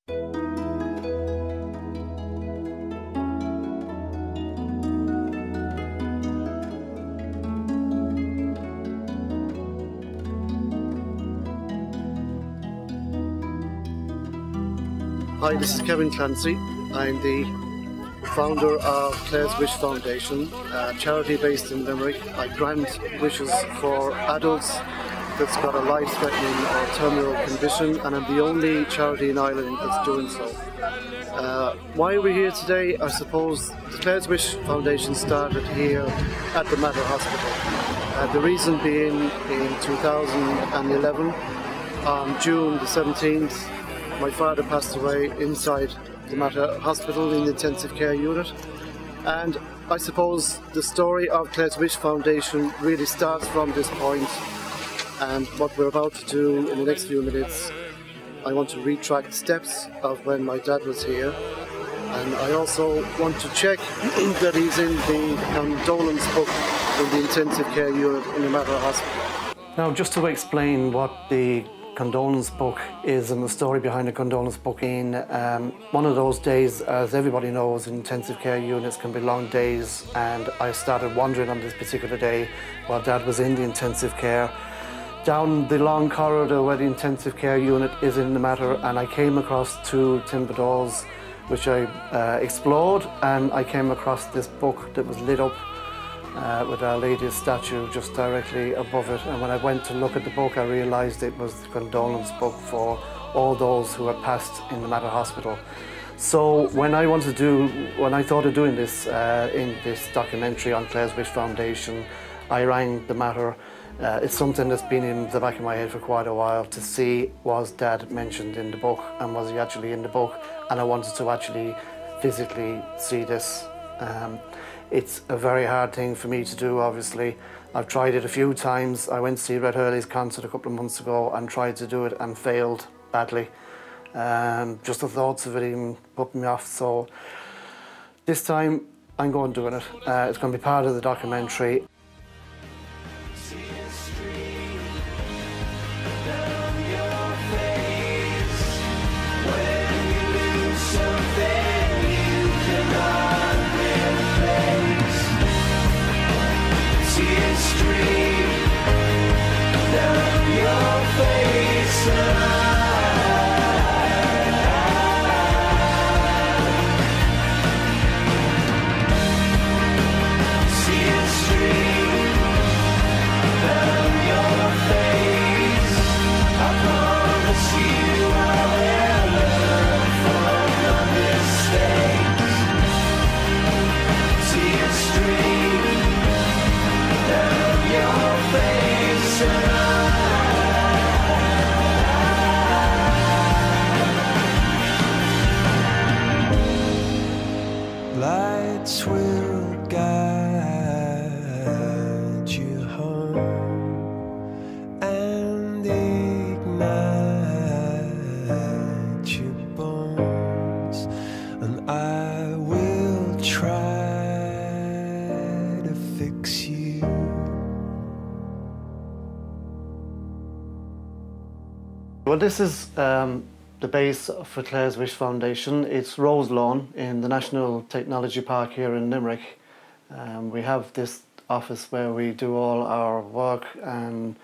Hi, this is Kevin Clancy. I'm the founder of Clare's Wish Foundation, a charity based in Limerick. I grant wishes for adults that's got a life-threatening or terminal condition, and I'm the only charity in Ireland that's doing so. Why we're here today, I suppose the Clare's Wish Foundation started here at the Mater Hospital. The reason being, in 2011, on June the 17th, my father passed away inside the Mater Hospital in the intensive care unit, and I suppose the story of Clare's Wish Foundation really starts from this point. And what we're about to do in the next few minutes, I want to retrack the steps of when my dad was here, and I also want to check that he's in the condolence book in the intensive care unit in the Mater Hospital. Now, just to explain what the condolence book is and the story behind the condolence book. In one of those days, as everybody knows, intensive care units can be long days, and I started wandering on this particular day while Dad was in the intensive care down the long corridor where the intensive care unit is in the Mater, and I came across two timber doors which I explored, and I came across this book that was lit up with Our Lady's statue just directly above it. And when I went to look at the book, I realised it was the condolence book for all those who had passed in the Mater Hospital. So when I thought of doing this in this documentary on Clare's Wish Foundation, I rang the Mater. It's something that's been in the back of my head for quite a while, to see, was Dad mentioned in the book, and was he actually in the book? And I wanted to actually physically see this. It's a very hard thing for me to do, obviously. I've tried it a few times. I went to see Red Hurley's concert a couple of months ago and tried to do it and failed badly. Just the thoughts of it even put me off. So this time I'm going doing it. It's going to be part of the documentary. Lights will guide you home and ignite your bones, and I will try to fix you. Well, this is the base for Clare's Wish Foundation. It's Rose Lawn in the National Technology Park here in Limerick. We have this office where we do all our work, and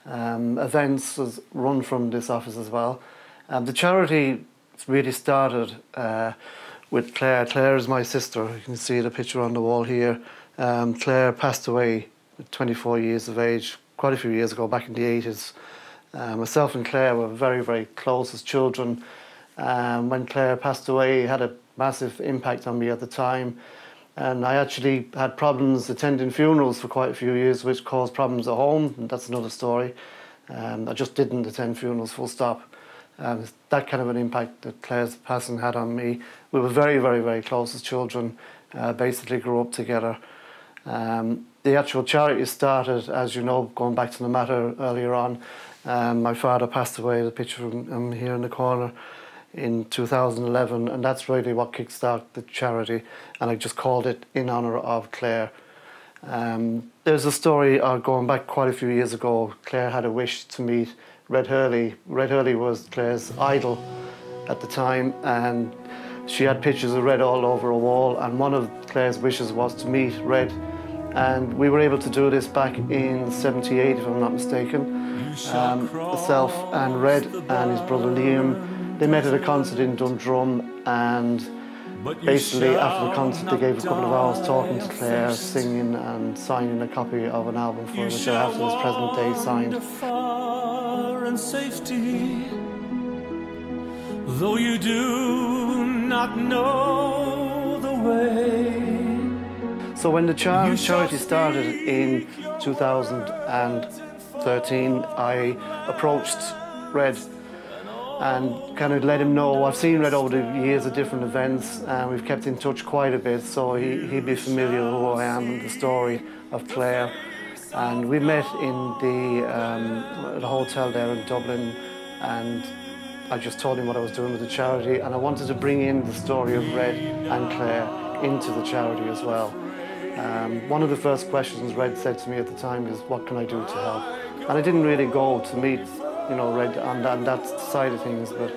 events is run from this office as well. The charity really started with Clare. Clare is my sister. You can see the picture on the wall here. Clare passed away at 24 years of age, quite a few years ago, back in the 80s. Myself and Clare were very, very close as children. When Clare passed away, it had a massive impact on me at the time. And I actually had problems attending funerals for quite a few years, which caused problems at home, and that's another story. I just didn't attend funerals, full stop. That kind of an impact that Clare's passing had on me. We were very, very, very close as children, basically grew up together. The actual charity started, as you know, going back to the Mater earlier on. My father passed away, the picture of him here in the corner, in 2011, and that's really what kickstarted the charity, and I just called it in honour of Clare. There's a story going back quite a few years ago. Clare had a wish to meet Red Hurley. Red Hurley was Clare's idol, at the time, and she had pictures of Red all over her wall, and one of Clare's wishes was to meet Red, and we were able to do this back in '78, if I'm not mistaken. Myself and Red and his brother Liam, they met at a concert in Dundrum, and basically after the concert they gave a couple of hours talking to Clare, singing and signing a copy of an album for her, which I have to this present day signed. Though you do not know the way. So when the charity started in 2013, I approached Red and kind of let him know. I've seen Red over the years at different events, and we've kept in touch quite a bit, so he'd be familiar with who I am and the story of Clare. And we met in the hotel there in Dublin, and I just told him what I was doing with the charity, and I wanted to bring in the story of Red and Clare into the charity as well. One of the first questions Red said to me at the time is, what can I do to help? And I didn't really go to meet, Red on that side of things, but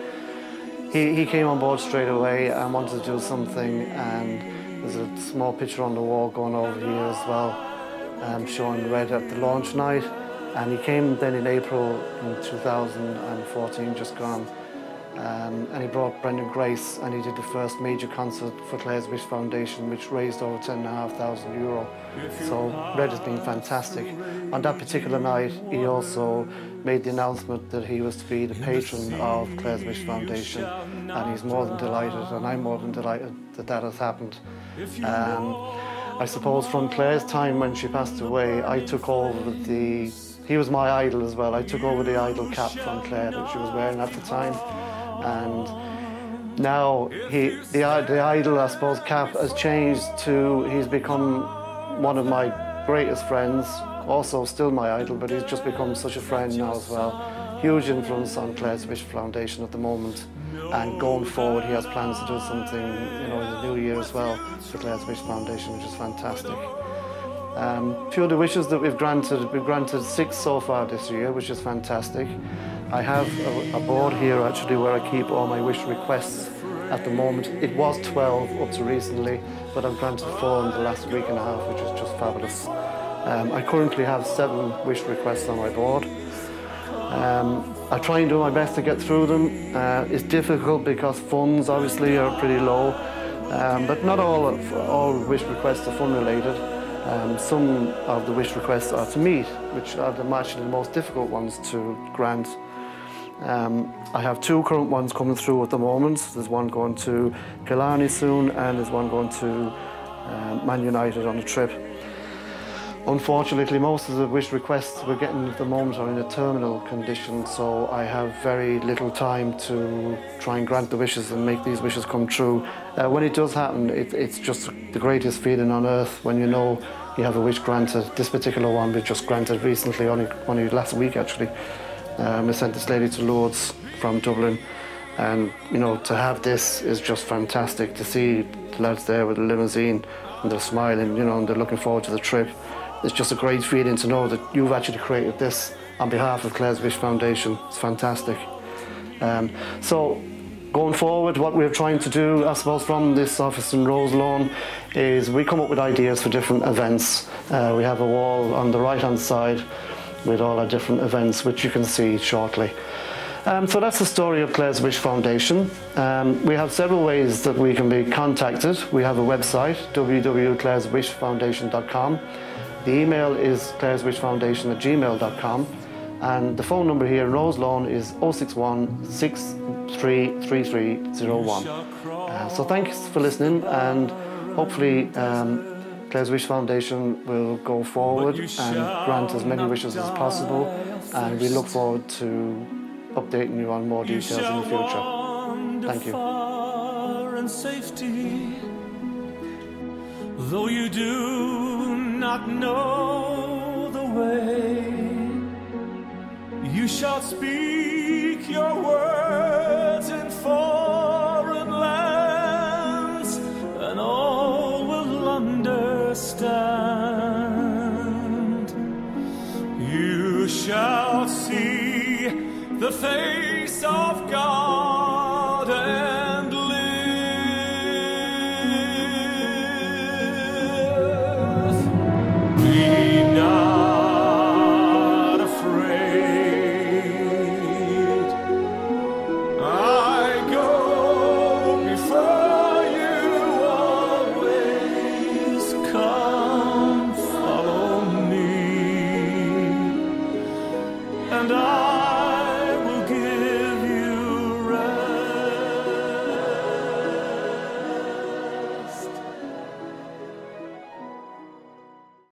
he came on board straight away and wanted to do something, and there's a small picture on the wall going over here as well, showing Red at the launch night. And he came then in April in 2014, just gone, and he brought Brendan Grace, and he did the first major concert for Clare's Wish Foundation, which raised over €10,500. So Red has been fantastic. On that particular night, he also made the announcement that he was to be the patron of Clare's Wish Foundation, and he's more than delighted, and I'm more than delighted that that has happened. I suppose from Clare's time when she passed away, I took over he was my idol as well. I took over the idol cap from Clare that she was wearing at the time. And now the idol, I suppose, cap has changed to, he's become one of my greatest friends, also still my idol, but he's just become such a friend now as well. Huge influence on Clare's Wish Foundation at the moment. And going forward, he has plans to do something, in the new year as well for Clare's Wish Foundation, which is fantastic. A few of the wishes that we've granted 6 so far this year, which is fantastic. I have a board here actually where I keep all my wish requests at the moment. It was 12 up to recently, but I've granted 4 in the last week and a half, which is just fabulous. I currently have 7 wish requests on my board. I try and do my best to get through them. It's difficult because funds obviously are pretty low, but not all wish requests are fund related. Some of the wish requests are to meet, which are actually the most difficult ones to grant. I have 2 current ones coming through at the moment. There's one going to Clare soon, and there's one going to Man United on a trip. Unfortunately, most of the wish requests we're getting at the moment are in a terminal condition, so I have very little time to try and grant the wishes and make these wishes come true. When it does happen, it's just the greatest feeling on earth when you know you have a wish granted. This particular one we just granted recently, only last week actually. I sent this lady to Lourdes from Dublin, and to have this is just fantastic. To see the lads there with the limousine and they're smiling, and they're looking forward to the trip. It's just a great feeling to know that you've actually created this on behalf of Clare's Wish Foundation. It's fantastic. So going forward, what we're trying to do, I suppose, from this office in Roselawn is we come up with ideas for different events. We have a wall on the right-hand side with all our different events, which you can see shortly. So that's the story of Clare's Wish Foundation. We have several ways that we can be contacted. We have a website, www.clareswishfoundation.com. The email is clareswishfoundation@gmail.com, and the phone number here in Roselawn is 061 633301. So thanks for listening, and hopefully Clare's Wish Foundation will go forward and grant as many wishes as possible, and we look forward to updating you on more details in the future. Thank you. Though you do not know the way, you shall speak your words in foreign lands, and all will understand. You shall see the face